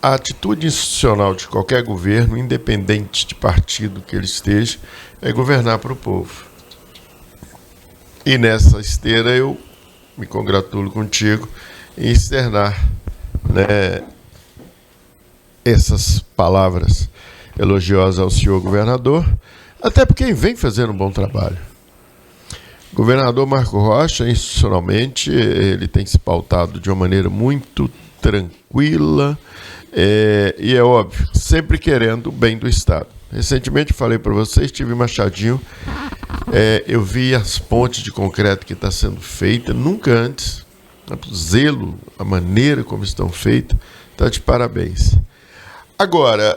a atitude institucional de qualquer governo, independente de partido que ele esteja, é governar para o povo. E nessa esteira eu me congratulo contigo em externar, né, essas palavras elogiosas ao senhor governador, até porque vem fazendo um bom trabalho. O governador Marco Rocha, institucionalmente, ele tem se pautado de uma maneira muito tranquila, e é óbvio, sempre querendo o bem do Estado. Recentemente falei para vocês, estive em Machadinho, eu vi as pontes de concreto que está sendo feita, nunca antes, o zelo, a maneira como estão feitas, está de parabéns. Agora,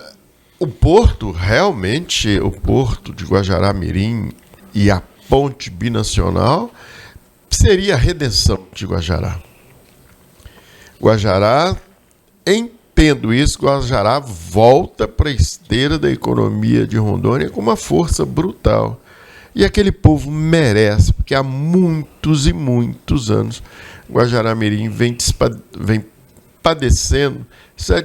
o porto, realmente, o porto de Guajará-Mirim e a ponte binacional seria a redenção de Guajará. Guajará, entendo isso, Guajará volta para a esteira da economia de Rondônia com uma força brutal. E aquele povo merece, porque há muitos e muitos anos Guajará-Mirim vem padecendo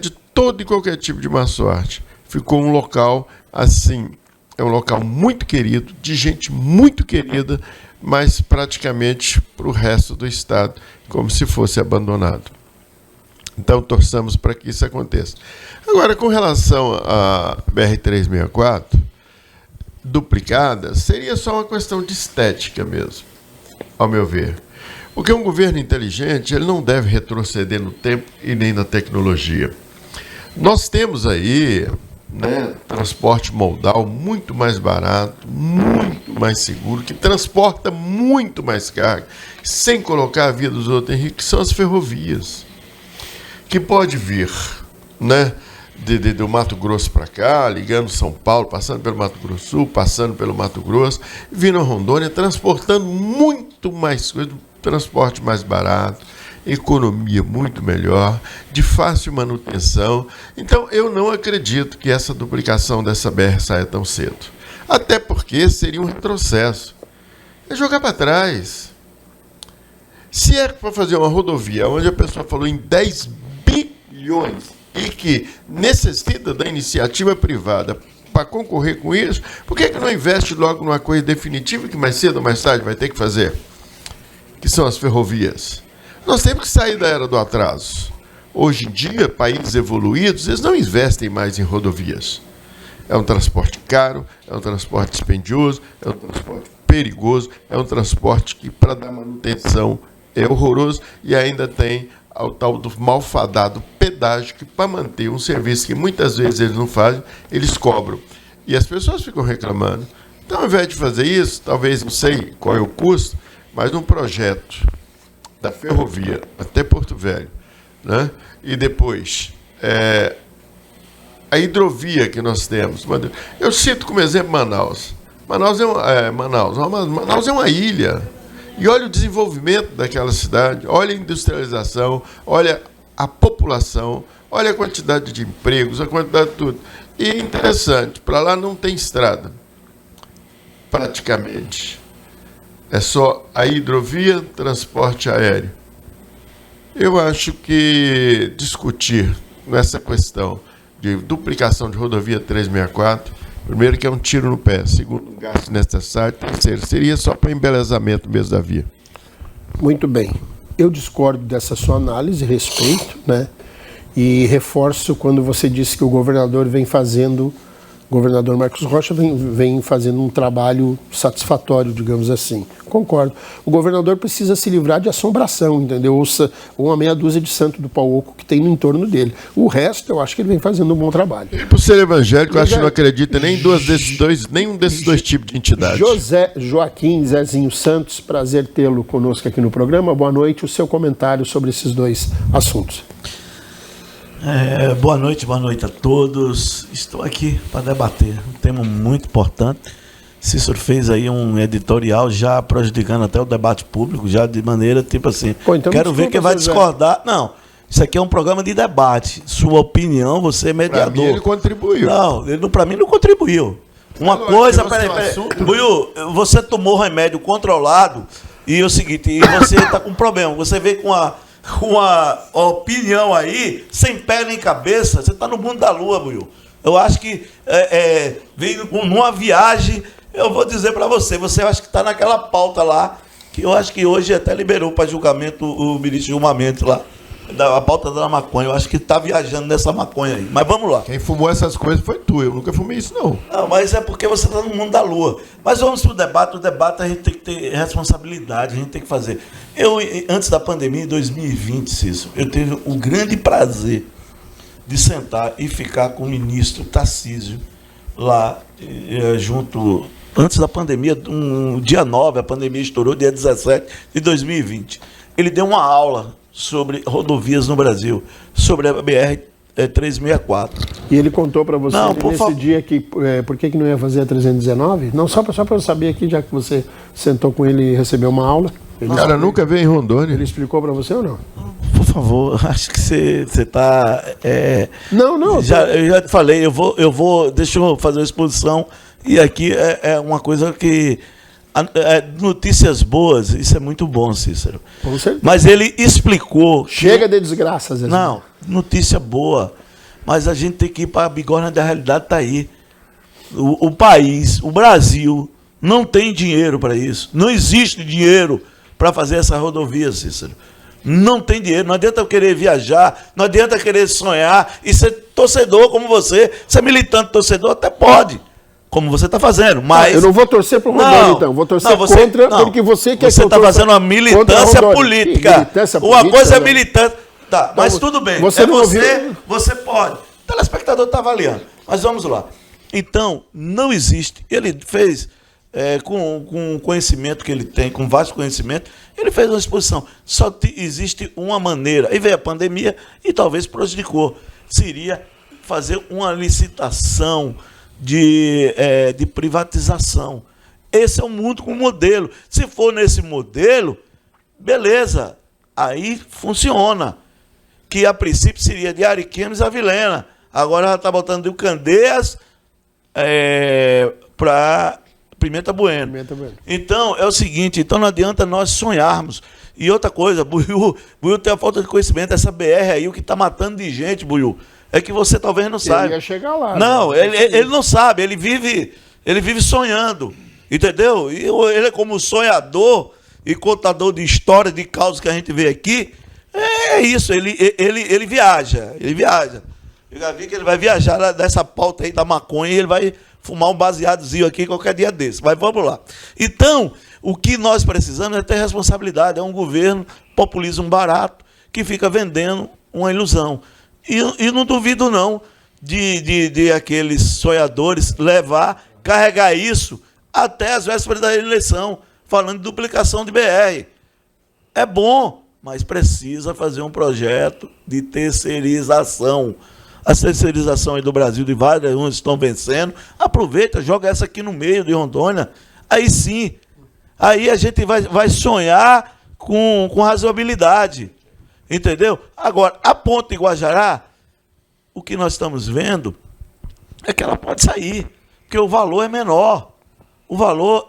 de todo e qualquer tipo de má sorte. Ficou um local assim, é um local muito querido, de gente muito querida, mas praticamente para o resto do estado, como se fosse abandonado. Então, torçamos para que isso aconteça. Agora, com relação à BR-364, duplicada, seria só uma questão de estética mesmo, ao meu ver. Porque um governo inteligente, ele não deve retroceder no tempo e nem na tecnologia. Nós temos aí, né, transporte modal muito mais barato, muito mais seguro, que transporta muito mais carga, sem colocar a vida dos outros em risco, que são as ferrovias, que pode vir, né, do Mato Grosso para cá, ligando São Paulo, passando pelo Mato Grosso Sul, passando pelo Mato Grosso, vindo a Rondônia, transportando muito mais coisa, transporte mais barato, economia muito melhor, de fácil manutenção. Então, eu não acredito que essa duplicação dessa BR saia tão cedo. Até porque seria um retrocesso. É jogar para trás. Se é para fazer uma rodovia onde a pessoa falou em 10 bilhões e que necessita da iniciativa privada para concorrer com isso, por que não investe logo numa coisa definitiva que mais cedo ou mais tarde vai ter que fazer? Que são as ferrovias. Nós temos que sair da era do atraso. Hoje em dia, países evoluídos, eles não investem mais em rodovias. É um transporte caro, é um transporte dispendioso, é um transporte perigoso, é um transporte que, para dar manutenção, é horroroso e ainda tem o tal do malfadado pedágio, que para manter um serviço que muitas vezes eles não fazem, eles cobram. E as pessoas ficam reclamando. Então, ao invés de fazer isso, talvez, não sei qual é o custo, mas um projeto da ferrovia até Porto Velho, né? E depois a hidrovia que nós temos. Eu cito como exemplo Manaus. Manaus é uma ilha. E olha o desenvolvimento daquela cidade, olha a industrialização, olha a população, olha a quantidade de empregos, a quantidade de tudo. E é interessante, para lá não tem estrada, praticamente. É só a hidrovia, transporte aéreo. Eu acho que discutir nessa questão de duplicação de rodovia 364, primeiro, que é um tiro no pé, segundo, um gasto necessário, terceiro, seria só para embelezamento mesmo da via. Muito bem. Eu discordo dessa sua análise, respeito, né? E reforço quando você disse que o governador governador Marcos Rocha vem fazendo um trabalho satisfatório, digamos assim. Concordo. O governador precisa se livrar de assombração, entendeu? Uma meia dúzia de santo do pau oco que tem no entorno dele. O resto, eu acho que ele vem fazendo um bom trabalho. E por ser evangélico, eu acho que não acredita nem nenhum desses dois tipos de entidade. José Joaquim Zezinho Santos, prazer tê-lo conosco aqui no programa. Boa noite. O seu comentário sobre esses dois assuntos. Boa noite a todos. Estou aqui para debater um tema muito importante. Cícero fez aí um editorial já prejudicando até o debate público, já de maneira tipo assim, então quero ver quem vai discordar. Não, isso aqui é um programa de debate. Sua opinião, você é mediador. Para mim ele contribuiu. Não, para mim não contribuiu. Uma coisa, peraí. Buiu, você tomou remédio controlado e é o seguinte, e você está com problema. Você veio com uma opinião aí, sem pé nem cabeça. Você está no mundo da lua, Buiú. Eu acho que veio numa viagem, eu vou dizer para você, acha que está naquela pauta lá, que eu acho que hoje até liberou para julgamento o ministro Gilmar Mendes lá, a pauta da maconha. Eu acho que está viajando nessa maconha aí. Mas vamos lá. Quem fumou essas coisas foi tu. Eu nunca fumei isso, não. Não, mas é porque você está no mundo da lua. Mas vamos para o debate. O debate a gente tem que ter responsabilidade, a gente tem que fazer. Eu, antes da pandemia, em 2020, Cícero, eu tive o grande prazer de sentar e ficar com o ministro Tarcísio lá junto, antes da pandemia, dia 9, a pandemia estourou, dia 17 de 2020. Ele deu uma aula sobre rodovias no Brasil, sobre a BR-364. E ele contou para você nesse dia que por que não ia fazer a 319? Não, só para eu saber aqui, já que você sentou com ele e recebeu uma aula. Cara, nunca veio em Rondônia. Ele explicou para você ou não? Por favor, acho que você está... Não. Eu já te falei, deixa eu fazer uma exposição, e aqui é uma coisa que... notícias boas, isso é muito bom, Cícero. Com certeza. Mas ele explicou... Chega de desgraças. Não, notícia boa. Mas a gente tem que ir para a bigorna da realidade, está aí. O país, o Brasil, não tem dinheiro para isso. Não existe dinheiro para fazer essa rodovia, Cícero. Não tem dinheiro, não adianta eu querer viajar, não adianta querer sonhar e ser torcedor como você. Ser militante torcedor até pode, como você está fazendo, mas... Eu não vou torcer para o Rondônia, então. Vou torcer contra, porque você quer que eu está fazendo uma militância política. Uma coisa é militância... Tá, mas tudo bem. Você pode. O telespectador está avaliando. Mas vamos lá. Então, não existe. Ele fez... com o conhecimento que ele tem, com vasto conhecimento, ele fez uma exposição. Só existe uma maneira. Aí veio a pandemia e talvez prejudicou. Seria fazer uma licitação de privatização. Esse é o mundo com modelo. Se for nesse modelo, beleza, aí funciona. Que a princípio seria de Ariquemes a Vilhena. Agora ela está botando de Candeias para... Pimenta Bueno. Então, é o seguinte, então não adianta nós sonharmos. E outra coisa, Buiú tem a falta de conhecimento, essa BR aí, o que está matando de gente, Buiú, é que você talvez não saiba. Ele ia chegar lá. Não, ele não sabe, ele vive sonhando, entendeu? E ele é como sonhador e contador de histórias, de causas que a gente vê aqui, é isso, ele viaja. Eu já vi que ele vai viajar dessa pauta aí da maconha e ele vai fumar um baseadozinho aqui qualquer dia desse. Mas vamos lá. Então, o que nós precisamos é ter responsabilidade. É um governo populismo barato que fica vendendo uma ilusão. E não duvido, não, de aqueles sonhadores carregar isso até as vésperas da eleição, falando de duplicação de BR. É bom, mas precisa fazer um projeto de terceirização. A terceirização aí do Brasil, de várias onde estão vencendo, aproveita, joga essa aqui no meio de Rondônia. Aí sim, aí a gente vai sonhar com razoabilidade. Entendeu? Agora, a ponte Guajará, o que nós estamos vendo é que ela pode sair, porque o valor é menor.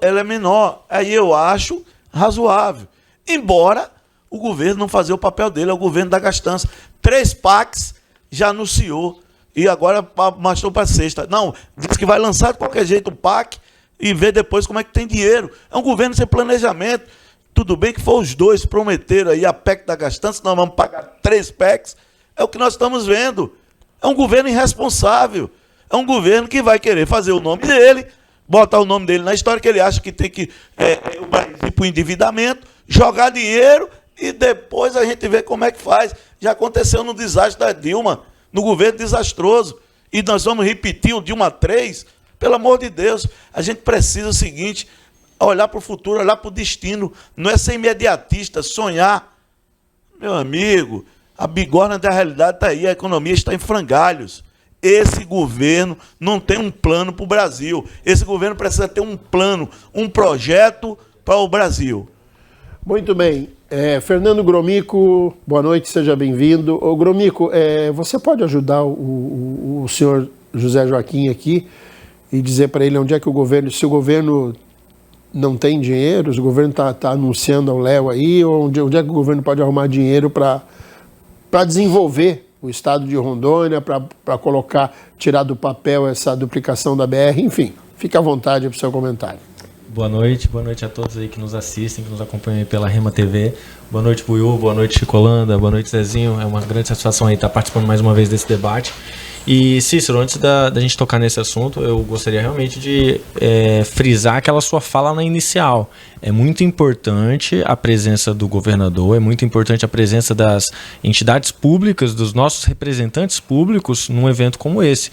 Ela é menor. Aí eu acho razoável. Embora o governo não fazer o papel dele, é o governo da gastança. 3 PACs já anunciou, e agora marchou para 6ª. Não, diz que vai lançar de qualquer jeito o PAC e ver depois como é que tem dinheiro. É um governo sem planejamento. Tudo bem que foi os 2 prometeram aí a PEC da gastança, nós vamos pagar 3 PECs. É o que nós estamos vendo. É um governo irresponsável. É um governo que vai querer fazer o nome dele, botar o nome dele na história, que ele acha que tem que ir para o endividamento, jogar dinheiro e depois a gente vê como é que faz. Já aconteceu no desastre da Dilma, no governo desastroso. E nós vamos repetir o Dilma 3? Pelo amor de Deus, a gente precisa o seguinte, olhar para o futuro, olhar para o destino. Não é ser imediatista, sonhar. Meu amigo, a bigorna da realidade está aí, a economia está em frangalhos. Esse governo não tem um plano para o Brasil. Esse governo precisa ter um plano, um projeto para o Brasil. Muito bem. Fernando Gromyko, boa noite, seja bem-vindo. Ô, Gromyko, você pode ajudar o senhor José Joaquim aqui e dizer para ele onde é que o governo, se o governo não tem dinheiro, o governo está anunciando ao Léo aí, onde é que o governo pode arrumar dinheiro para desenvolver o estado de Rondônia, para tirar do papel essa duplicação da BR, enfim, fica à vontade para o seu comentário. Boa noite a todos aí que nos assistem, que nos acompanham aí pela Rema TV. Boa noite, Buiú, boa noite, Chico Holanda, boa noite, Zezinho. É uma grande satisfação aí estar participando mais uma vez desse debate. E, Cícero, antes da gente tocar nesse assunto, eu gostaria realmente de frisar aquela sua fala na inicial. É muito importante a presença do governador, é muito importante a presença das entidades públicas, dos nossos representantes públicos num evento como esse.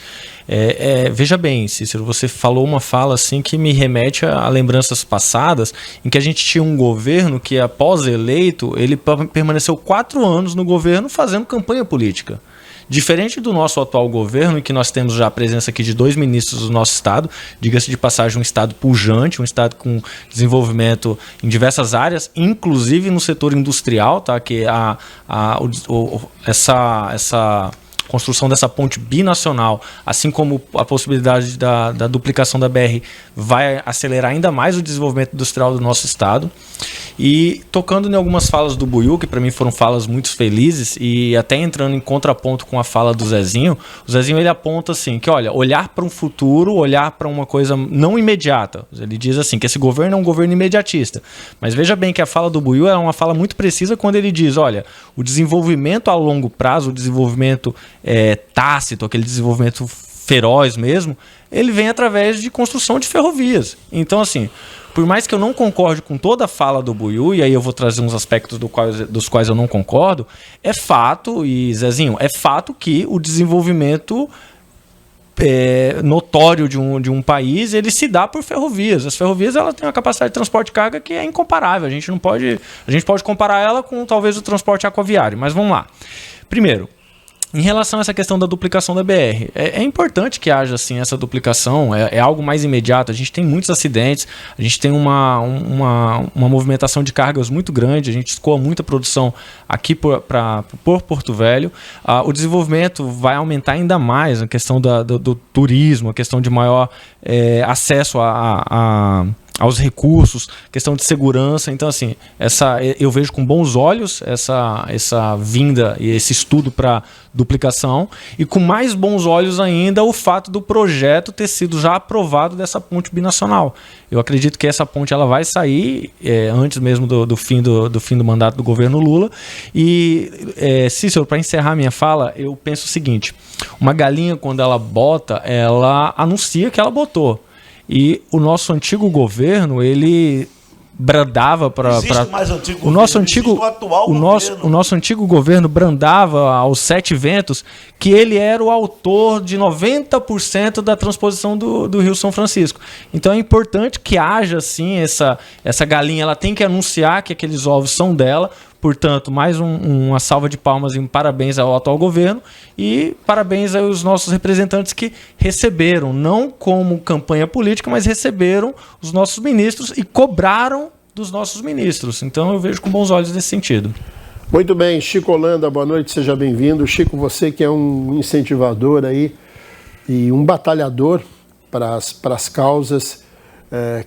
Veja bem, Cícero, você falou uma fala assim que me remete a lembranças passadas, em que a gente tinha um governo que, após eleito, ele permaneceu 4 anos no governo fazendo campanha política. Diferente do nosso atual governo, em que nós temos já a presença aqui de 2 ministros do nosso estado, diga-se de passagem, um estado pujante, um estado com desenvolvimento em diversas áreas, inclusive no setor industrial, tá? Que essa construção dessa ponte binacional, assim como a possibilidade da duplicação da BR, vai acelerar ainda mais o desenvolvimento industrial do nosso estado. E tocando em algumas falas do Buiú, que para mim foram falas muito felizes, e até entrando em contraponto com a fala do Zezinho, o Zezinho ele aponta assim, que olha, olhar para um futuro, olhar para uma coisa não imediata. Ele diz assim, que esse governo é um governo imediatista. Mas veja bem que a fala do Buiú é uma fala muito precisa quando ele diz, olha, o desenvolvimento a longo prazo, o desenvolvimento tácito, aquele desenvolvimento feroz mesmo, ele vem através de construção de ferrovias. Então, assim, por mais que eu não concorde com toda a fala do Buiú, e aí eu vou trazer uns aspectos dos quais eu não concordo, é fato, e Zezinho, é fato que o desenvolvimento notório de um país, ele se dá por ferrovias. As ferrovias, ela tem uma capacidade de transporte de carga que é incomparável. A gente pode comparar ela com talvez o transporte aquaviário, mas vamos lá. Primeiro, em relação a essa questão da duplicação da BR, é importante que haja assim, essa duplicação, é algo mais imediato. A gente tem muitos acidentes, a gente tem uma movimentação de cargas muito grande, a gente escoa muita produção aqui por Porto Velho. O desenvolvimento vai aumentar ainda mais a questão do turismo, a questão de maior acesso aos recursos, questão de segurança. Então, assim, eu vejo com bons olhos essa vinda e esse estudo para duplicação, e com mais bons olhos ainda o fato do projeto ter sido já aprovado dessa ponte binacional. Eu acredito que essa ponte ela vai sair antes mesmo do fim do mandato do governo Lula. E, Cícero, para encerrar minha fala, eu penso o seguinte: uma galinha, quando ela bota, ela anuncia que ela botou. E o nosso antigo governo, ele brandava para o nosso antigo governo brandava aos 7 ventos que ele era o autor de 90% da transposição do Rio São Francisco. Então é importante que haja assim essa galinha, ela tem que anunciar que aqueles ovos são dela. Portanto, mais uma salva de palmas e um parabéns ao atual governo e parabéns aos nossos representantes que receberam, não como campanha política, mas receberam os nossos ministros e cobraram dos nossos ministros. Então eu vejo com bons olhos nesse sentido. Muito bem, Chico Holanda, boa noite, seja bem-vindo. Chico, você que é um incentivador aí e um batalhador para as causas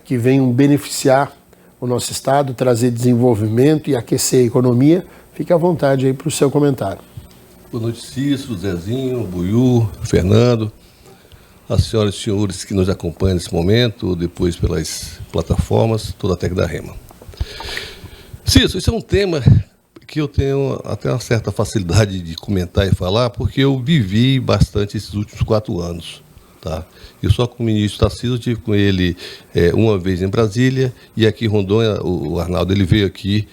que venham beneficiar o nosso estado, trazer desenvolvimento e aquecer a economia. Fique à vontade aí para o seu comentário. Boa noite, Cícero, Zezinho, Buiú, Fernando, as senhoras e senhores que nos acompanham nesse momento, depois pelas plataformas, toda a técnica da Rema. Cícero, isso é um tema que eu tenho até uma certa facilidade de comentar e falar, porque eu vivi bastante esses últimos 4 anos. Tá? Eu só com o ministro Tarcísio, tive com ele uma vez em Brasília, e aqui em Rondônia, o Arnaldo, ele veio aqui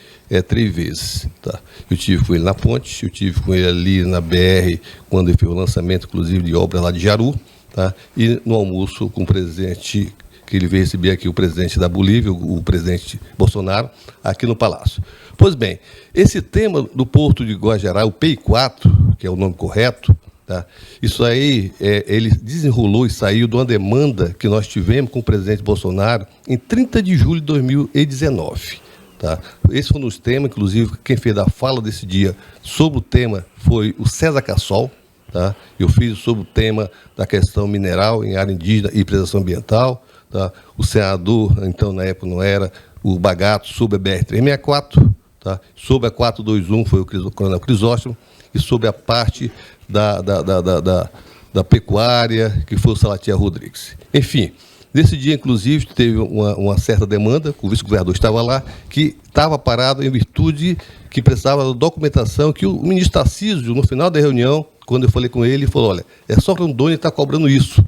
3 vezes. Tá? Eu tive com ele na ponte, eu tive com ele ali na BR, quando ele fez o lançamento, inclusive, de obras lá de Jaru, tá? E no almoço com o presidente, que ele veio receber aqui, o presidente da Bolívia, o presidente Bolsonaro, aqui no Palácio. Pois bem, esse tema do Porto de Guajará, o PEI-4, que é o nome correto, tá? Isso aí, ele desenrolou e saiu de uma demanda que nós tivemos com o presidente Bolsonaro em 30 de julho de 2019. Tá? Esse foi um dos temas, inclusive, quem fez a fala desse dia sobre o tema foi o César Cassol. Tá? Eu fiz sobre o tema da questão mineral em área indígena e preservação ambiental. tá? O senador, então, na época não era, o Bagato, sobre a BR-364, tá? Sobre a 421 foi o Coronel Crisóstomo, e sobre a parte da pecuária, que foi o Salatiel Rodrigues. Enfim, nesse dia, inclusive, teve uma certa demanda, o vice-governador estava lá, que estava parado em virtude que precisava da documentação, que o ministro Tarcísio, no final da reunião, quando eu falei com ele, falou, olha, é só Rondônia está cobrando isso.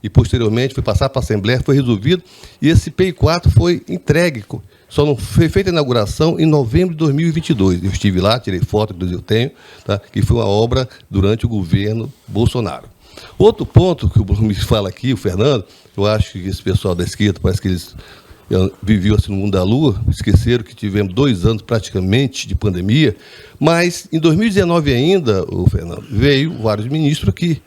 E, posteriormente, foi passar para a Assembleia, foi resolvido, e esse PI4 foi entregue. Só não foi feita a inauguração em novembro de 2022. Eu estive lá, tirei foto, inclusive eu tenho, tá? Que foi uma obra durante o governo Bolsonaro. Outro ponto que o Bruno me fala aqui, o Fernando, eu acho que esse pessoal da esquerda, parece que eles viviam assim no mundo da lua, esqueceram que tivemos 2 anos praticamente de pandemia, mas em 2019 ainda, o Fernando, veio vários ministros aqui.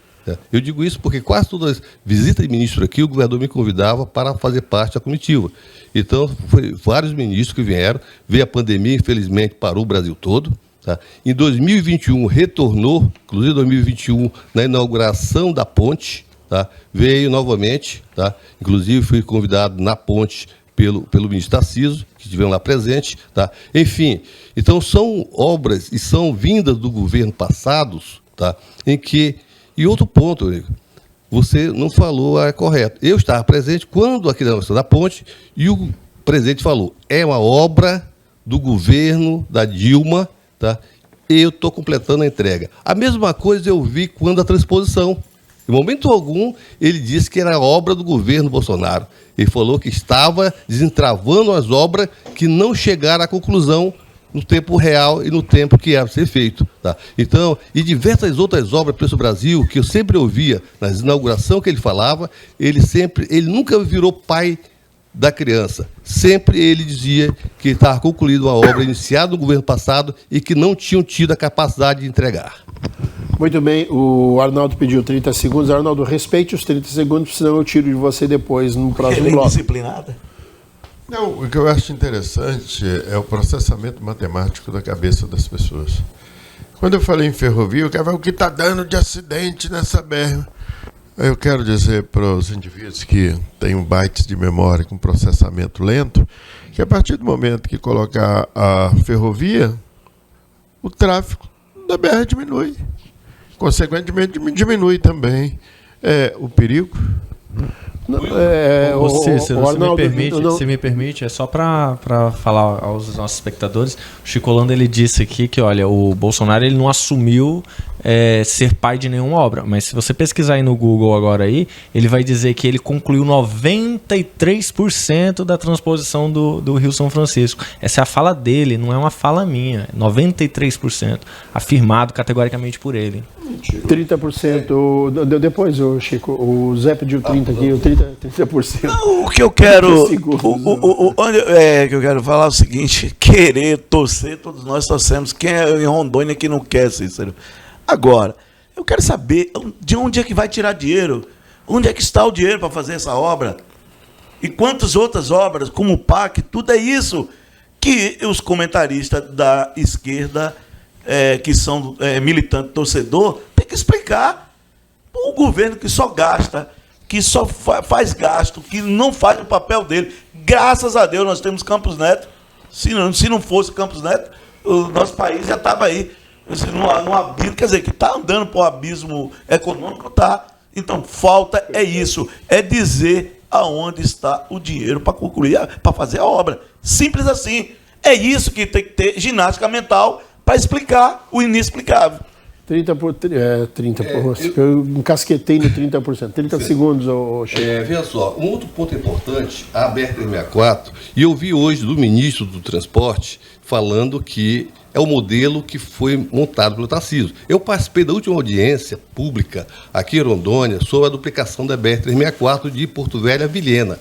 Eu digo isso porque quase todas as visitas de ministro aqui, o governador me convidava para fazer parte da comitiva. Então, foi vários ministros que vieram, veio a pandemia, infelizmente, parou o Brasil todo. Tá? Em 2021, retornou, inclusive em 2021, na inauguração da ponte, tá? Veio novamente, tá? Inclusive fui convidado na ponte pelo ministro Tarcísio, que estiveram lá presentes. Tá? Enfim, então são obras e são vindas do governo passados, tá? Em que... E outro ponto, amigo, você não falou, é correto. Eu estava presente quando aqui na inauguração da ponte e o presidente falou, é uma obra do governo da Dilma, tá? Eu estou completando a entrega. A mesma coisa eu vi quando a transposição. Em momento algum, ele disse que era obra do governo Bolsonaro. Ele falou que estava desentravando as obras que não chegaram à conclusão no tempo real e no tempo que ia ser feito. Tá? Então, e diversas outras obras pelo Brasil, que eu sempre ouvia nas inaugurações que ele falava, ele nunca virou pai da criança. Sempre ele dizia que estava concluída uma obra iniciada no governo passado e que não tinham tido a capacidade de entregar. Muito bem, o Arnaldo pediu 30 segundos. Arnaldo, respeite os 30 segundos, senão eu tiro de você depois no próximo Ele é bloco. indisciplinada? Não, o que eu acho interessante é o processamento matemático da cabeça das pessoas. Quando eu falei em ferrovia, eu quero ver o que está dando de acidente nessa BR. Eu quero dizer para os indivíduos que têm bytes de memória com processamento lento, que a partir do momento que colocar a ferrovia, o tráfego da BR diminui. Consequentemente, diminui também o perigo. Cícero, se me permite, é só para falar aos nossos espectadores, o Chico Holanda, ele disse aqui que, olha, o Bolsonaro ele não assumiu ser pai de nenhuma obra, mas se você pesquisar aí no Google agora aí, ele vai dizer que ele concluiu 93% da transposição do Rio São Francisco. Essa é a fala dele, não é uma fala minha. 93%, afirmado categoricamente por ele. 30%. Depois, Chico, o Zé pediu 30 aqui, o 30%. Não, o que eu quero. Que eu quero falar é o seguinte: querer, torcer, todos nós torcemos. Quem é em Rondônia que não quer, Cícero? Agora, eu quero saber de onde é que vai tirar dinheiro. Onde é que está o dinheiro para fazer essa obra? E quantas outras obras, como o PAC, tudo é isso que os comentaristas da esquerda, que são militantes, torcedor, tem que explicar. O governo que só gasta, que só faz gasto, que não faz o papel dele. Graças a Deus nós temos Campos Neto. Se não fosse Campos Neto, o nosso país já estava aí. Num abismo, quer dizer, que está andando para o abismo econômico, está. Então, falta isso, é dizer aonde está o dinheiro para concluir, para fazer a obra. Simples assim. É isso que tem que ter ginástica mental para explicar o inexplicável. 30%. Eu encasquetei no 30%. 30 segundos, Chico. Veja só, um outro ponto importante, a BR-364, e eu vi hoje do ministro do Transporte falando que é o modelo que foi montado pelo Tarcísio. Eu participei da última audiência pública aqui em Rondônia sobre a duplicação da BR-364 de Porto Velho a Vilhena.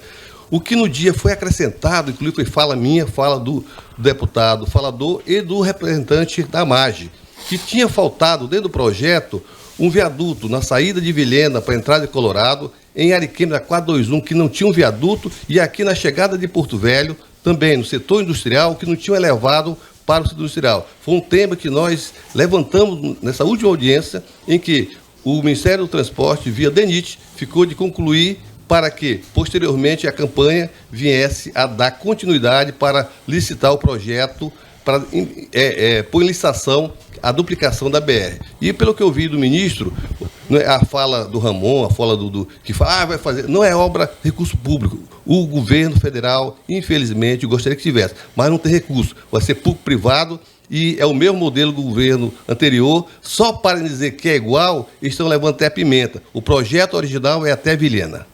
O que no dia foi acrescentado, inclusive foi fala minha, fala do deputado falador e do representante da MAGE, que tinha faltado dentro do projeto um viaduto na saída de Vilhena para a entrada de Colorado, em Ariquemes, na 421, que não tinha um viaduto, e aqui na chegada de Porto Velho, também no setor industrial, que não tinha elevado para o setor industrial. Foi um tema que nós levantamos nessa última audiência, em que o Ministério do Transporte, via DENIT, ficou de concluir para que, posteriormente, a campanha viesse a dar continuidade para licitar o projeto, para pôr em licitação a duplicação da BR. E pelo que eu vi do ministro, a fala do Ramon, a fala que fala, vai fazer, não é obra recurso público. O governo federal, infelizmente, gostaria que tivesse, mas não tem recurso. Vai ser público-privado e é o mesmo modelo do governo anterior. Só para dizer que é igual, estão levando até a pimenta. O projeto original é até Vilhena.